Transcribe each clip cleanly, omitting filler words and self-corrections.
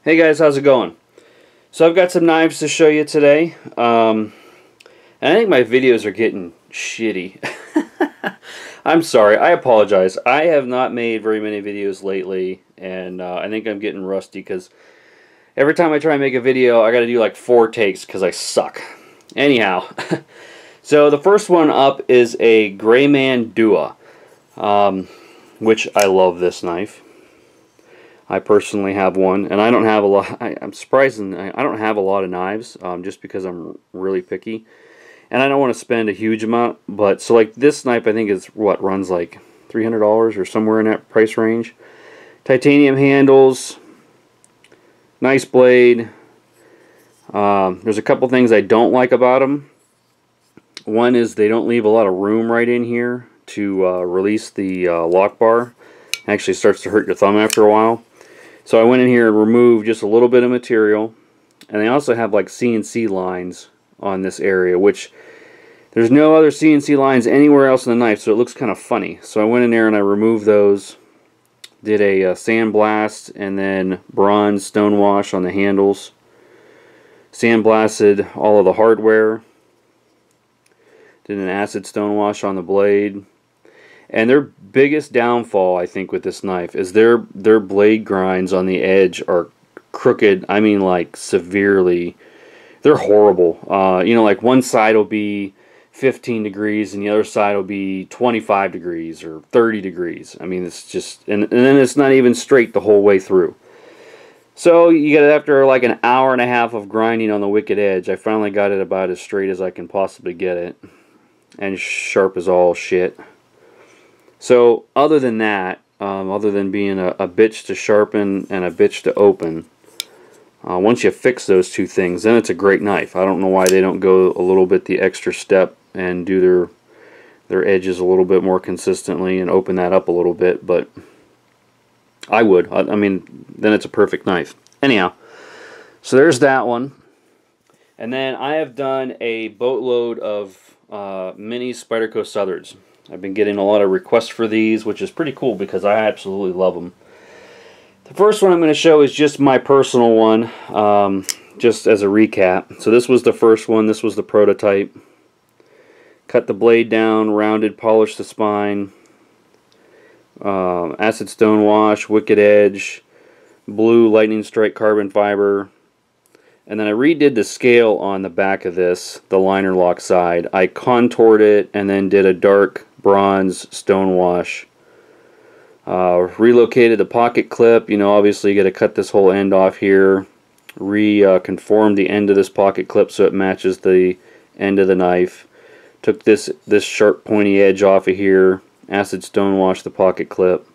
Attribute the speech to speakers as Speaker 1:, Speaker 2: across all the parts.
Speaker 1: Hey guys, how's it going? So I've got some knives to show you today. And I think my videos are getting shitty. I'm sorry, I apologize. I have not made very many videos lately, and I think I'm getting rusty because every time I try and make a video, I gotta do like 4 takes because I suck. Anyhow, so the first one up is a Grayman Dua, which I love this knife. I personally have one, and I don't have a lot. I'm surprised I don't have a lot of knives, just because I'm really picky, and I don't want to spend a huge amount. But so like this knife, I think is what runs like $300 or somewhere in that price range. Titanium handles, nice blade. There's a couple things I don't like about them. One is they don't leave a lot of room right in here to release the lock bar. It actually starts to hurt your thumb after a while. So I went in here and removed just a little bit of material, and they also have like CNC lines on this area, which there's no other CNC lines anywhere else in the knife, so it looks kind of funny. So I went in there and I removed those, did a sandblast and then bronze stone wash on the handles, sandblasted all of the hardware, did an acid stone wash on the blade. And their biggest downfall, I think, with this knife is their blade grinds on the edge are crooked. I mean, like, severely. They're horrible. You know, like one side will be 15 degrees and the other side will be 25 degrees or 30 degrees. I mean, it's just, and then it's not even straight the whole way through. So you get it after like an hour and a half of grinding on the wicked edge. I finally got it about as straight as I can possibly get it, and sharp as all shit. So other than that, other than being a bitch to sharpen and a bitch to open, once you fix those two things, then it's a great knife. I don't know why they don't go a little bit the extra step and do their edges a little bit more consistently and open that up a little bit, but I would. I mean, then it's a perfect knife. Anyhow, so there's that one. And then I have done a boatload of mini Spyderco Southards. I've been getting a lot of requests for these, which is pretty cool because I absolutely love them. The first one I'm going to show is just my personal one, just as a recap. So this was the first one. This was the prototype. Cut the blade down, rounded, polished the spine, acid stone wash, wicked edge, blue lightning strike carbon fiber. And then I redid the scale on the back of this, the liner lock side. I contoured it and then did a dark bronze stone wash. Relocated the pocket clip. You know, obviously you got to cut this whole end off here. Conformed the end of this pocket clip so it matches the end of the knife. Took this sharp pointy edge off of here. Acid stone wash the pocket clip.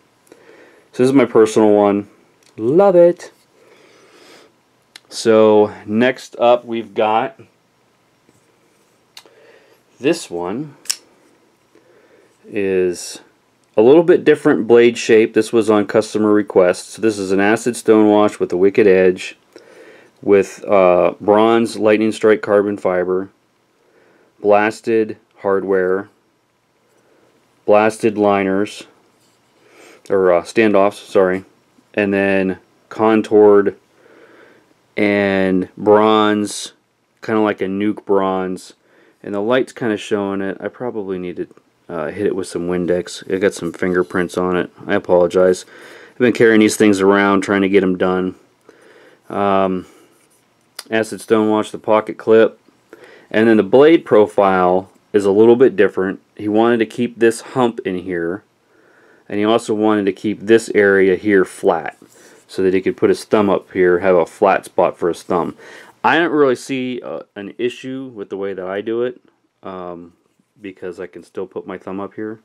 Speaker 1: So this is my personal one. Love it. So next up we've got this one. Is a little bit different blade shape. This was on customer request. So this is an acid stone wash with a wicked edge with bronze lightning strike carbon fiber, blasted hardware, blasted liners, or standoffs, sorry, and then contoured and bronze, kind of like a nuke bronze, and the light's kind of showing it. I probably need to hit it with some Windex. It got some fingerprints on it. I apologize. I've been carrying these things around trying to get them done. Acid stone wash the pocket clip, and then the blade profile is a little bit different. He wanted to keep this hump in here, and he also wanted to keep this area here flat so that he could put his thumb up here, have a flat spot for his thumb. I don't really see an issue with the way that I do it, because I can still put my thumb up here,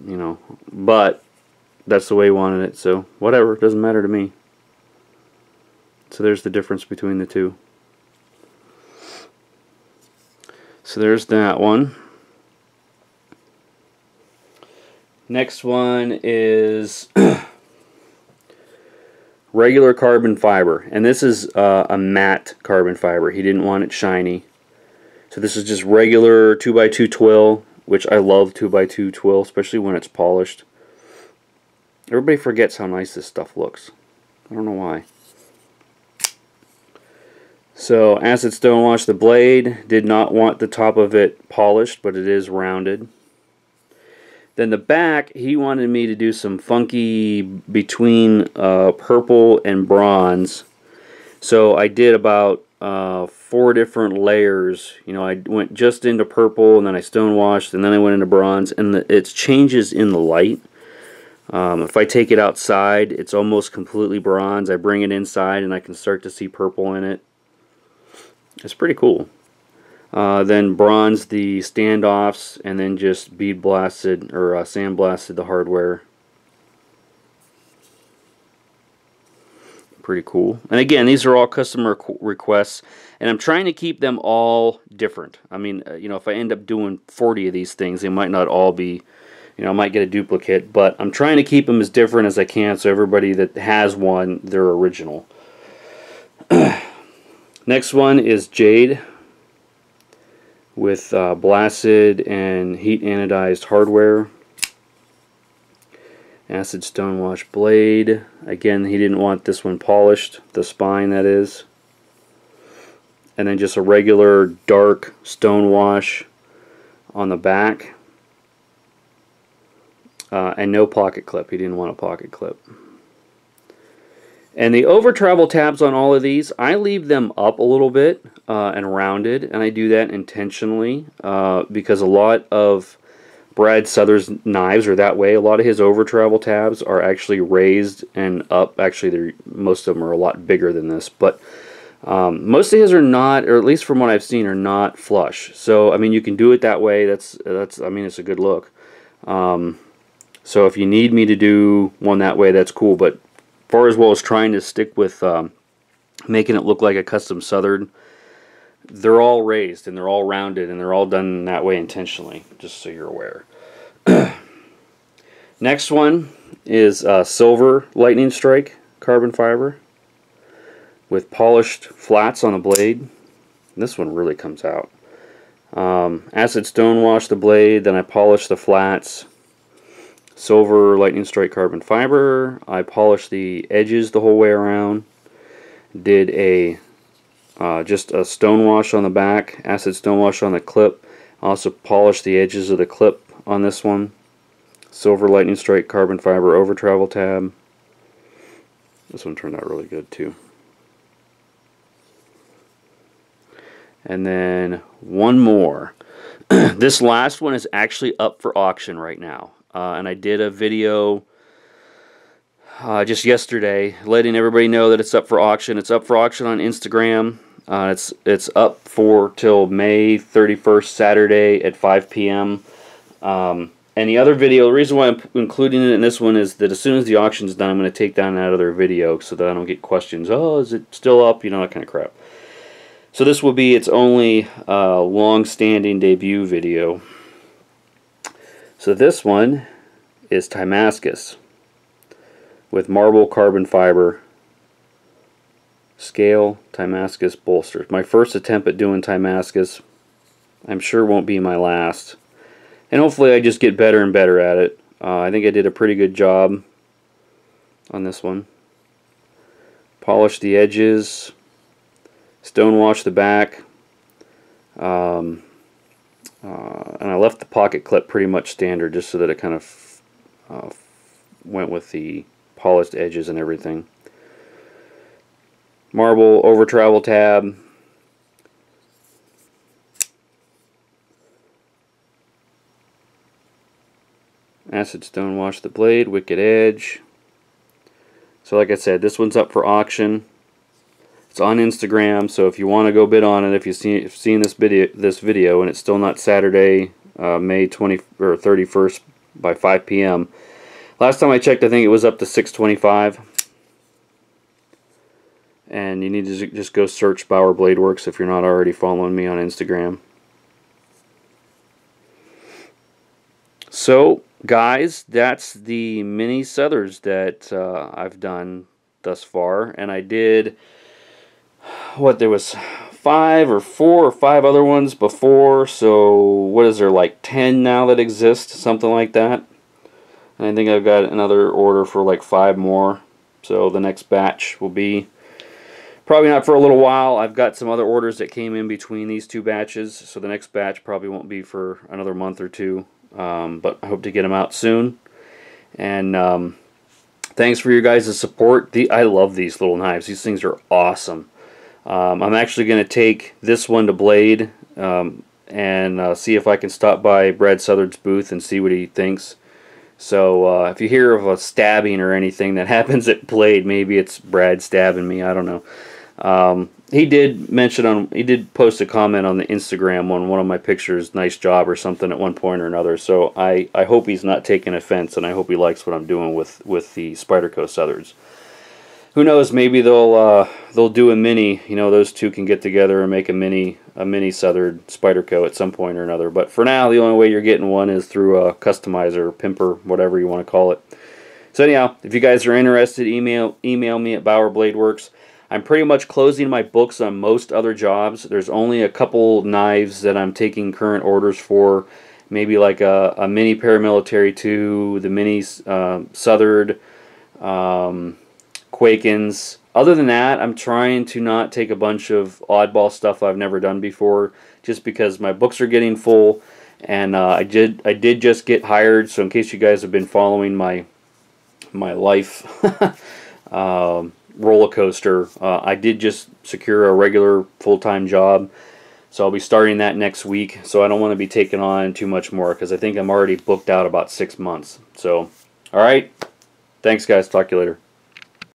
Speaker 1: you know, but that's the way he wanted it, so whatever, it doesn't matter to me. So there's the difference between the two. So there's that one. Next one is regular carbon fiber, and this is a matte carbon fiber. He didn't want it shiny. So this is just regular 2x2 twill, which I love 2x2 twill, especially when it's polished. Everybody forgets how nice this stuff looks. I don't know why. So acid stonewash the blade. Did not want the top of it polished, but it is rounded. Then the back, he wanted me to do some funky between purple and bronze. So I did about 4 different layers. You know, I went just into purple, and then I stonewashed, and then I went into bronze, and it changes in the light. If I take it outside, it's almost completely bronze. I bring it inside, and I can start to see purple in it. It's pretty cool. Then bronze the standoffs, and then just bead blasted or sandblasted the hardware. Pretty cool. And again, these are all customer requests, and I'm trying to keep them all different. I mean, you know, if I end up doing 40 of these things, they might not all be, you know, I might get a duplicate, but I'm trying to keep them as different as I can, so everybody that has one, they're original. Next one is Jade with blasted and heat anodized hardware. Acid stonewash blade. Again, he didn't want this one polished, the spine that is. And then just a regular dark stonewash on the back. And no pocket clip. He didn't want a pocket clip. And the over travel tabs on all of these, I leave them up a little bit and rounded, and I do that intentionally because a lot of Brad Southards knives are that way. A lot of his over travel tabs are actually raised and up. Actually, most of them are a lot bigger than this, but most of his are not, or at least from what I've seen, are not flush. So I mean, you can do it that way. That's I mean, it's a good look. So if you need me to do one that way, that's cool. But far as well as trying to stick with making it look like a custom Southard, they're all raised and they're all rounded and they're all done that way intentionally, just so you're aware. Next one is silver lightning strike carbon fiber with polished flats on the blade. This one really comes out. Acid stonewash the blade, then I polish the flats. Silver lightning strike carbon fiber. I polished the edges the whole way around. Did a just a stonewash on the back, acid stonewash on the clip. Also polished the edges of the clip on this one. Silver lightning strike carbon fiber over travel tab. This one turned out really good too. And then one more. This last one is actually up for auction right now. And I did a video just yesterday letting everybody know that it's up for auction. It's up for auction on Instagram. It's up for till May 31st, Saturday at 5 p.m. And the other video, the reason why I'm including it in this one is that as soon as the auction's done, I'm going to take down that other video so that I don't get questions. Oh, is it still up? You know, that kind of crap. So this will be its only long-standing debut video. So this one is Tymaskus with marble carbon fiber scale Tymaskus bolsters. My first attempt at doing Tymaskus. I'm sure won't be my last. And hopefully I just get better and better at it. I think I did a pretty good job on this one. Polish the edges. Stonewash the back. And I left the pocket clip pretty much standard just so that it kind of went with the polished edges and everything. Marble over travel tab. Acid stonewash the blade, wicked edge. So like I said, this one's up for auction. It's on Instagram, so if you want to go bid on it, if you've seen this video and it's still not Saturday, May 20 or 31st by 5 p.m. Last time I checked, I think it was up to $625. And you need to just go search Bauer Blade Works if you're not already following me on Instagram. So, guys, that's the mini Southards that I've done thus far, and I did. There was 4 or 5 other ones before, so what is there, like 10 now that exist, something like that. And I think I've got another order for like 5 more, so the next batch will be Probably not for a little while. I've got some other orders that came in between these two batches, so the next batch probably won't be for another month or two, but I hope to get them out soon. And thanks for your guys' support. I love these little knives. These things are awesome. I'm actually going to take this one to Blade and see if I can stop by Brad Southard's booth and see what he thinks. So if you hear of a stabbing or anything that happens at Blade, maybe it's Brad stabbing me. I don't know. He did post a comment on the Instagram on one of my pictures, nice job or something at one point or another. So I hope he's not taking offense, and I hope he likes what I'm doing with the Spyderco Southards. Who knows? Maybe they'll do a mini. You know, those two can get together and make a mini Southard Spyderco at some point or another. But for now, the only way you're getting one is through a customizer, pimper, whatever you want to call it. So anyhow, if you guys are interested, email me at Bauer Blade Works. I'm pretty much closing my books on most other jobs. There's only a couple knives that I'm taking current orders for. Maybe like a mini paramilitary 2, the mini Southard, Quakens. Other than that, I'm trying to not take a bunch of oddball stuff I've never done before, just because my books are getting full, and I did just get hired. So in case you guys have been following my life roller coaster, I did just secure a regular full-time job, so I'll be starting that next week. So I don't want to be taking on too much more, because I think I'm already booked out about 6 months. So, all right, thanks guys, talk to you later.